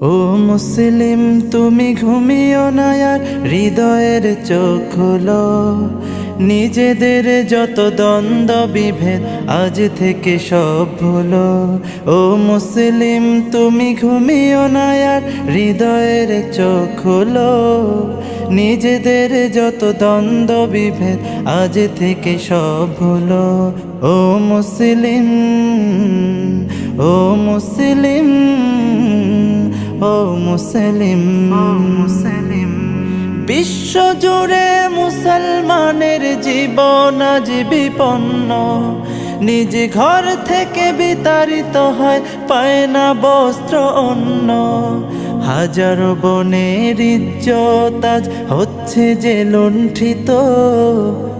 ও মুসলিম তুমি ঘুমিও না আর হৃদয়ের চোখ খোলো। নিজেদের যত দ্বন্দ্ব বিভেদ আজ থেকে সব ভুলো। ও মুসলিম তুমি ঘুমিও না আর হৃদয়ের চোখ খোলো। নিজেদের যত দ্বন্দ্ব বিভেদ আজ থেকে সব ভুলো। ও মুসলিম, ও মুসলিম, ও মুসলিম, বিশ্ব জুড়ে মুসলমানের জীবন আজ বিপন্ন। নিজ ঘর থেকে বিতাড়িত হয়, পায় না বস্ত্র অন্ন। হাজারো বনের ইজ্জত আজ হচ্ছে যে লুণ্ঠিত।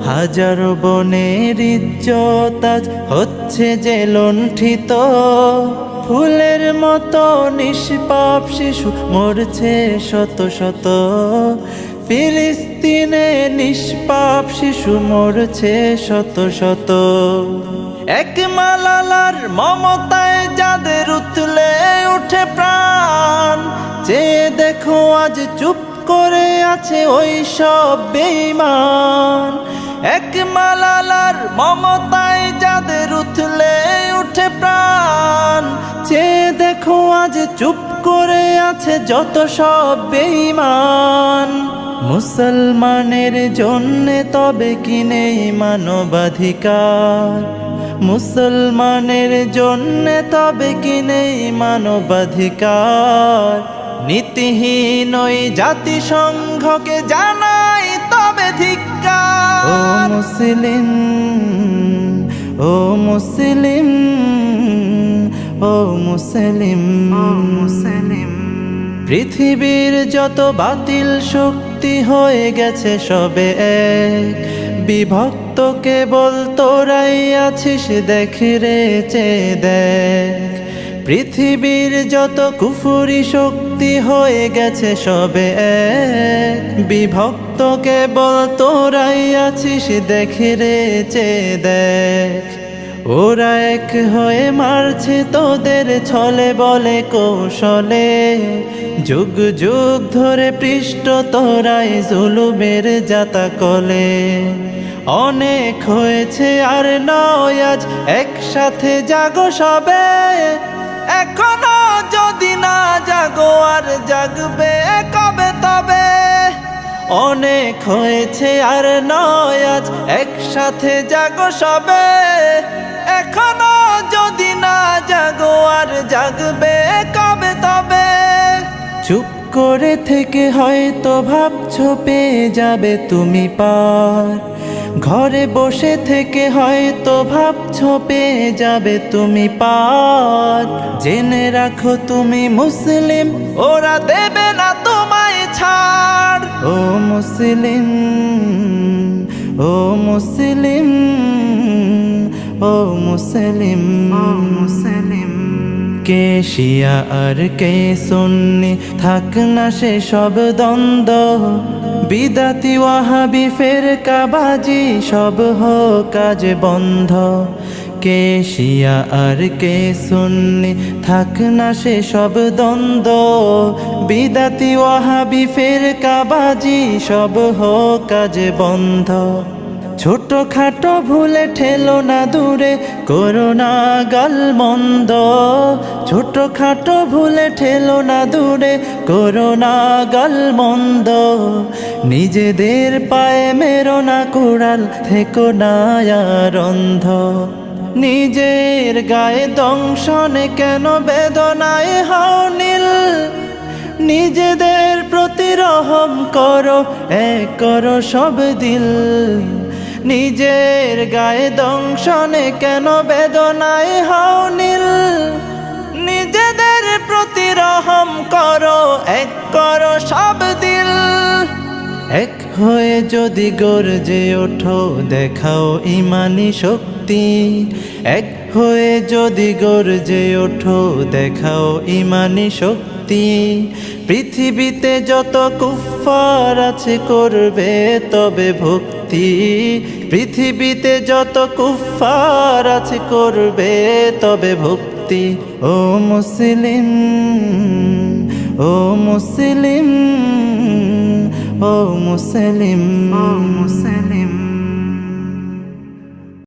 হাজারো বনের ইজ্জত আজ হচ্ছে যে লুণ্ঠিত। ফুলের মতো নিষ্পাপ শিশু মরছে শত শত। ফিলিস্তিনে নিষ্পাপ শিশু মরছে শত শত। এক মালালার মমতায় যাদের উতলে উঠে প্রাণ, চেয়ে দেখো আজ চুপ করে আছে ওই সব বেঈমান। এক মালালার মমতায় যাদের উতলে উঠে প্রাণ, চেয়ে দেখো আজ চুপ করে আছে যত সব বেঈমান। মুসলমানের জন্যে তবে কি নেই মানবাধিকার? মুসলমানের জন্যে তবে কি নেই মানবাধিকার? নীতিহীন ওই জাতিসংঘকে জানাই তবে ধিক্কার। ও মুসলিম, ও মুসলিম, ও মুসলিম, ও মুসলিম, পৃথিবীর যত বাতিল শক্তি হয়ে গেছে সবে এক। বিভক্ত কেবল তোরাই আছিস, দেখ রে চেয়ে দেখ। পৃথিবীর যত কুফুরি শক্তি হয়ে গেছে সবে এক। বিভক্ত কেবল তোরাই আছিস, দেখ রে চেয়ে দেখ। ওরা এক হয়ে মারছে তোদের ছলে বলে কৌশলে। যুগ যুগ ধরে পৃষ্ঠ তোরাই জুলুমের জাতা কলে। অনেক হয়েছে আর নয় আজ একসাথে জাগো সবে। এখনো যদি না জাগো আর জাগবে কবে তবে? অনেক হয়েছে আর নয় আজ একসাথে জাগো সবে। এখনো যদি না জাগো আর জাগবে কবে তবে? চুপ করে থেকে হয়তো ভাবছো পেয়ে যাবে তুমি পার। ঘরে বসে থেকে হয়তো ভাবছো পেয়ে যাবে তুমি পার। জেনে রাখো তুমি মুসলিম, ওরা দেবে না তোমায় ছাড়। ও মুসলিম, ও মুসলিম, ও মুসলিম, ও মুসলিম, কে শিয়া আর কে সুন্নি থাক না সে সব দ্বন্দ্ব। বিদাতি ওয়াহাবি ফেরকাবাজি সব হোক কাজ বন্ধ। কে শিয়া আর কে সুন্নি থাক না সে সব দ্বন্দ্ব। বিদাতি ওয়াহাবি ফেরকাবাজি সব হোক কাজ বন্ধ। ছোট খাটো ভুলে ঠেলো না দূরে, করো না গালমন্দ। ছোট খাটো ভুলে ঠেলো না দূরে, করো না গালমন্দ। নিজেদের পায়ে মেরো না কুড়াল, থেকো না আর অন্ধ। নিজের গায়ে দংশনে কেন বেদনায় হও নীল? নিজেদের প্রতি রহম করো, এক করো সব দিল। নিজের গায়ে দংশনে কেন বেদনায় হও নীল? নিজেদের প্রতি রহম করো, এক করো সব দিল। এক হয়ে যদি গর্জে ওঠো, দেখাও ইমানি শক্তি। এক হয়ে যদি গর্জে ওঠো, দেখাও ইমানি শক্তি। পৃথিবীতে যত কুফফার আছে করবে তবে ভক্তি। পৃথিবীতে যত কুফফার আছে করবে তবে ভক্তি। ও মুসলিম, ও ও মুসলিম ও মুসলিম